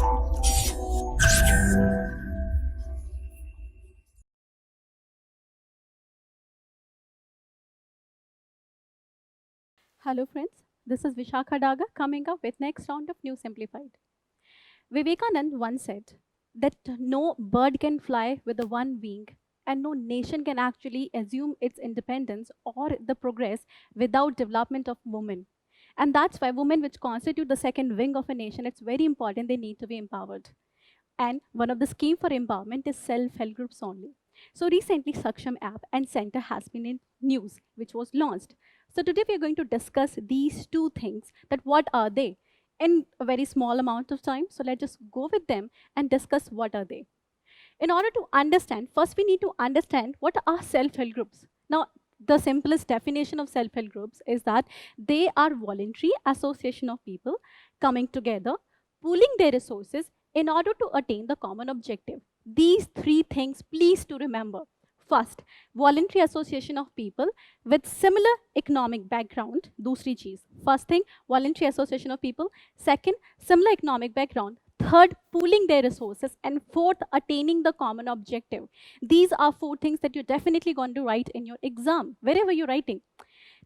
Hello friends, this is Vishakha Daga coming up with next round of New Simplified. Vivekanand once said that no bird can fly with the one wing and no nation can actually assume its independence or the progress without development of women. And that's why women, which constitute the second wing of a nation, it's very important they need to be empowered. And one of the scheme for empowerment is self-help groups only. So recently, Saksham app and center has been in news, which was launched. So today we are going to discuss these two things, that what are they in a very small amount of time. So let's just go with them and discuss what are they. In order to understand, first we need to understand what are self-help groups. Now, the simplest definition of self-help groups is that they are voluntary association of people coming together, pooling their resources in order to attain the common objective. These three things, please to remember. First, voluntary association of people with similar economic background. दूसरी चीज. First thing, voluntary association of people. Second, similar economic background. Third, pooling their resources. And fourth, attaining the common objective. These are four things that you're definitely going to write in your exam, wherever you're writing.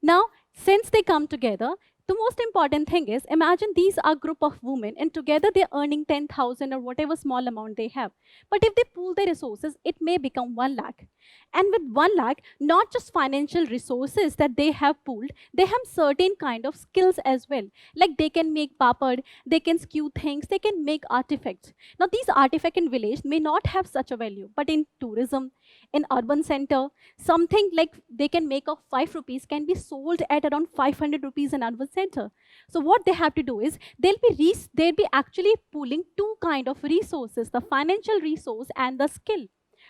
Now, since they come together, the most important thing is, imagine these are a group of women and together they're earning 10,000 or whatever small amount they have. But if they pool their resources, it may become 1 lakh. And with 1 lakh, not just financial resources that they have pooled, they have certain kind of skills as well. Like they can make papad, they can skew things, they can make artifacts. Now these artifacts in village may not have such a value, but in tourism, in urban center, something like they can make of 5 rupees can be sold at around 500 rupees in urban center. So what they have to do is they'll be actually pooling two kind of resources, the financial resource and the skill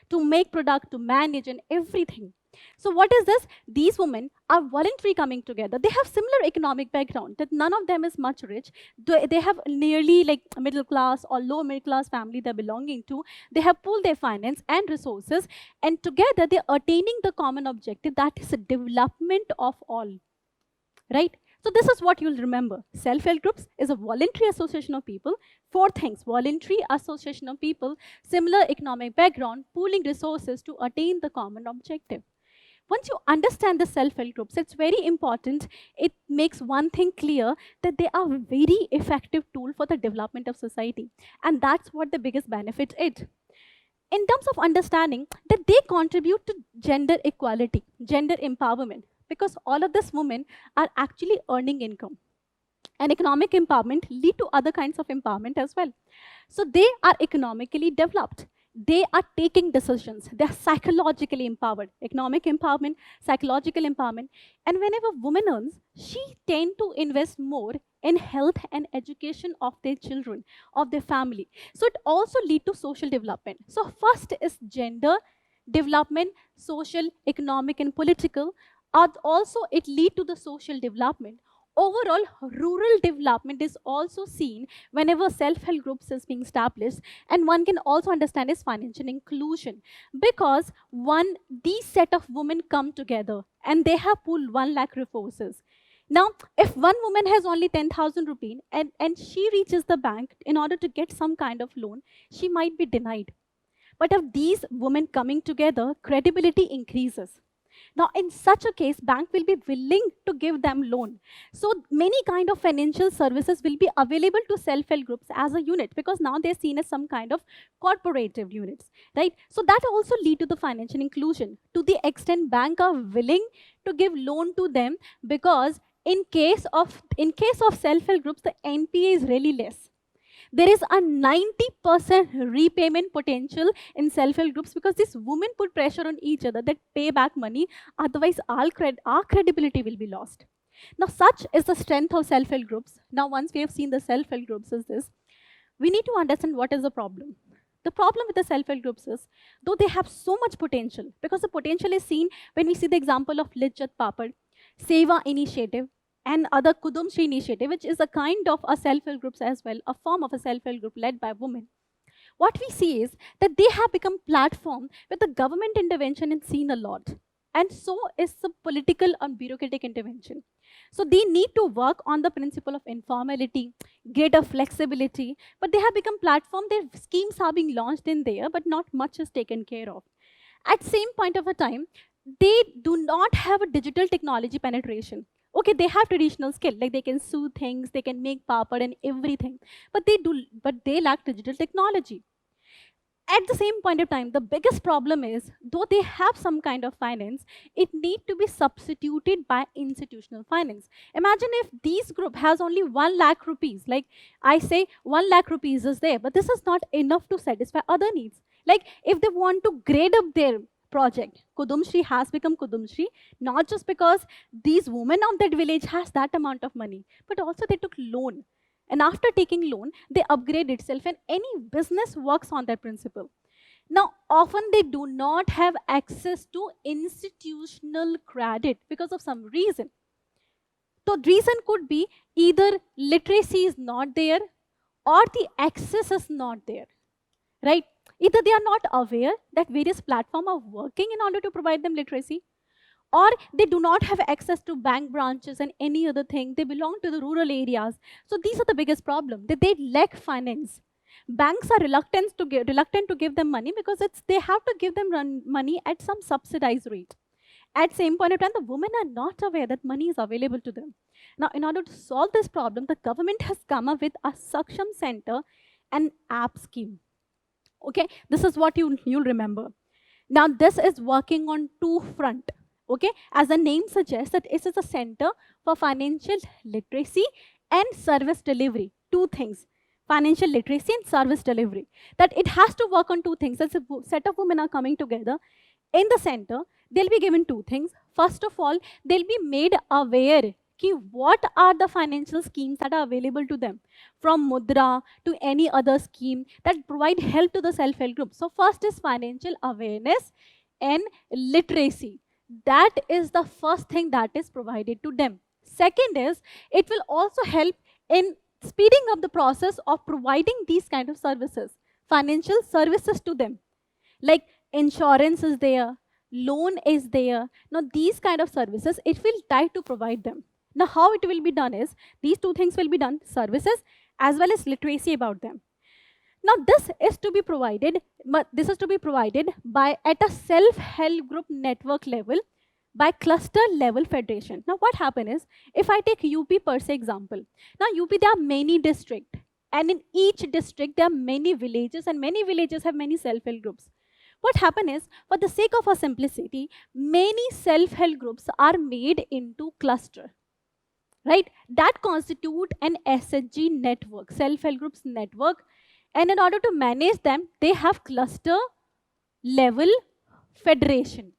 to make product, to manage and everything. So what is this? These women are voluntarily coming together. They have similar economic background, that none of them is much rich. They have nearly like middle class or low middle class family they're belonging to. They have pooled their finance and resources, and together they're attaining the common objective, that is the development of all, right? So this is what you'll remember. Self-help groups is a voluntary association of people. Four things: voluntary association of people, similar economic background, pooling resources to attain the common objective. Once you understand the self-help groups, it's very important. It makes one thing clear, that they are a very effective tool for the development of society. And that's what the biggest benefit is. In terms of understanding that they contribute to gender equality, gender empowerment, because all of these women are actually earning income. And economic empowerment lead to other kinds of empowerment as well. So they are economically developed. They are taking decisions. They are psychologically empowered. Economic empowerment, psychological empowerment. And whenever woman earns, she tend to invest more in health and education of their children, of their family. So it also lead to social development. So first is gender development, social, economic and political. Also it lead to the social development. Overall, rural development is also seen whenever self-help groups is being established, and one can also understand is financial inclusion, because these set of women come together and they have pooled 1 lakh resources. Now, if one woman has only 10,000 rupees and she reaches the bank in order to get some kind of loan, she might be denied. But if these women coming together, credibility increases. Now, in such a case, bank will be willing to give them loan. So many kind of financial services will be available to self-help groups as a unit, because now they're seen as some kind of corporative units, right? So that also lead to the financial inclusion. To the extent bank are willing to give loan to them, because in case of self-help groups, the NPA is really less. There is a 90% repayment potential in self-help groups, because these women put pressure on each other that pay back money, otherwise our credibility will be lost. Now, such is the strength of self-help groups. Now, once we have seen the self-help groups is this, we need to understand what is the problem. The problem with the self-help groups is, though they have so much potential, because the potential is seen when we see the example of Lijjat Papad, Seva Initiative, and other Kudumshri initiative, which is a kind of a self-help groups as well, a form of a self-help group led by women. What we see is that they have become platform where the government intervention is seen a lot. And so is the political and bureaucratic intervention. So they need to work on the principle of informality, greater flexibility, but they have become platform, their schemes are being launched in there, but not much is taken care of. At same point of a time, they do not have a digital technology penetration. Okay, they have traditional skill, like they can sew things, they can make papad and everything, but they lack digital technology. At the same point of time, the biggest problem is, though they have some kind of finance, it need to be substituted by institutional finance. Imagine if these group has only 1 lakh rupees, like I say 1 lakh rupees is there, but this is not enough to satisfy other needs. Like if they want to grade up their project, Kudumshri has become Kudumshri, not just because these women of that village has that amount of money, but also they took loan. And after taking loan, they upgrade itself, and any business works on that principle. Now, often they do not have access to institutional credit because of some reason. So, the reason could be either literacy is not there or the access is not there, right? Either they are not aware that various platforms are working in order to provide them literacy, or they do not have access to bank branches and any other thing. They belong to the rural areas. So these are the biggest problem, that they lack finance. Banks are reluctant to give them money because they have to give them money at some subsidized rate. At same point of time, the women are not aware that money is available to them. Now, in order to solve this problem, the government has come up with a Saksham Center and app scheme. Okay, this is what you'll remember. Now, this is working on two front. Okay, as the name suggests, that it is a center for financial literacy and service delivery. Two things: financial literacy and service delivery. That it has to work on two things. As a set of women are coming together in the center, they'll be given two things. First of all, they'll be made aware ki what are the financial schemes that are available to them, from Mudra to any other scheme that provide help to the self-help group. So first is financial awareness and literacy. That is the first thing that is provided to them. Second is, it will also help in speeding up the process of providing these kind of services, financial services to them. Like insurance is there, loan is there. Now these kind of services, it will try to provide them. Now how it will be done is, these two things will be done, services as well as literacy about them. Now this is to be provided by at a self-help group network level, by cluster level federation. Now what happen is, if I take UP per se example, now UP there are many districts, and in each district there are many villages, and many villages have many self-help groups. What happen is, for the sake of our simplicity, many self-help groups are made into cluster, right? That constitute an SHG network, self-help groups network, and in order to manage them, they have cluster level federation,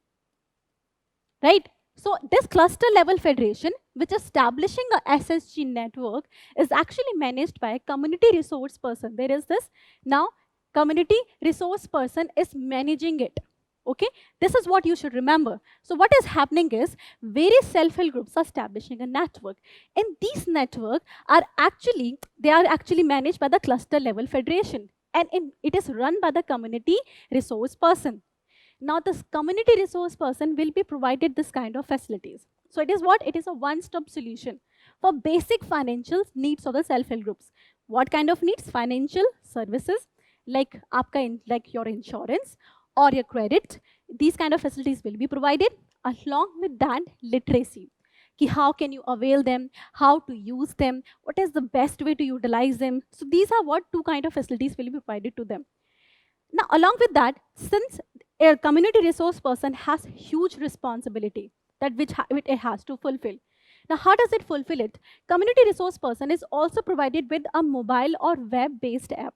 right? So this cluster level federation, which is establishing a SHG network, is actually managed by a community resource person. There is this now community resource person is managing it. Okay, this is what you should remember. So what is happening is, various self-help groups are establishing a network, and these network are actually managed by the cluster level federation, and it is run by the community resource person. Now this community resource person will be provided this kind of facilities. So it is what? It is a one-stop solution for basic financial needs of the self-help groups. What kind of needs? Financial services, like your insurance or your credit. These kind of facilities will be provided. Along with that, literacy. How can you avail them, how to use them, what is the best way to utilize them. So these are what two kind of facilities will be provided to them. Now, along with that, since a community resource person has huge responsibility that it has to fulfill. Now, how does it fulfill it? Community resource person is also provided with a mobile or web-based app.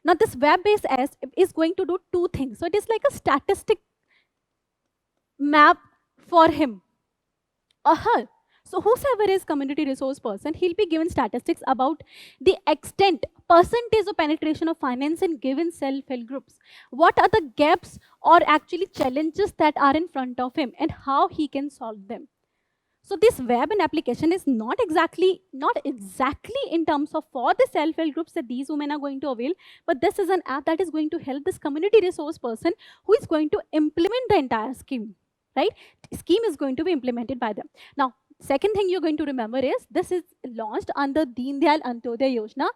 Now, this web-based app is going to do two things. So, it is like a statistic map for him or her. So whosoever is community resource person, he'll be given statistics about the extent, percentage of penetration of finance in given self-help groups. What are the gaps or actually challenges that are in front of him, and how he can solve them. So this web and application is not exactly in terms of for the self-help groups that these women are going to avail, but this is an app that is going to help this community resource person who is going to implement the entire scheme, right? Scheme is going to be implemented by them. Now, Second thing you're going to remember is this is launched under Deen Dayal Antyodaya Yojana,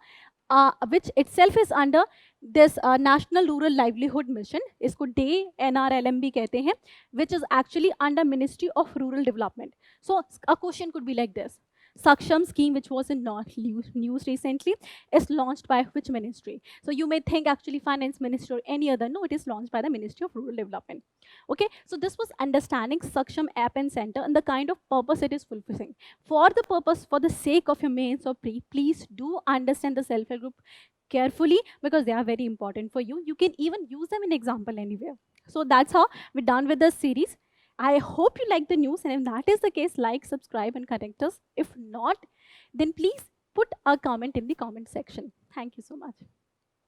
which itself is under this National Rural Livelihood Mission. इसको DAY NRLM भी कहते हैं, which is actually under Ministry of Rural Development. So a question could be like this. Saksham scheme, which was in news recently, is launched by which ministry? So you may think actually finance ministry or any other. No, it is launched by the Ministry of Rural Development. Okay, so this was understanding Saksham app and center and the kind of purpose it is fulfilling. For the purpose, for the sake of your mains or pre, please do understand the self-help group carefully because they are very important for you. You can even use them in example anywhere. So that's how we're done with this series. I hope you like the news, and if that is the case, like, subscribe, and connect us. If not, then please put a comment in the comment section. Thank you so much.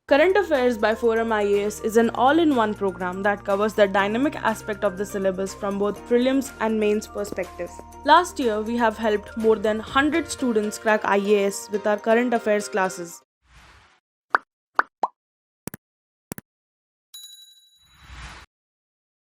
Current Affairs by Forum IAS is an all-in-one program that covers the dynamic aspect of the syllabus from both prelims and mains perspective. Last year, we have helped more than 100 students crack IAS with our current affairs classes.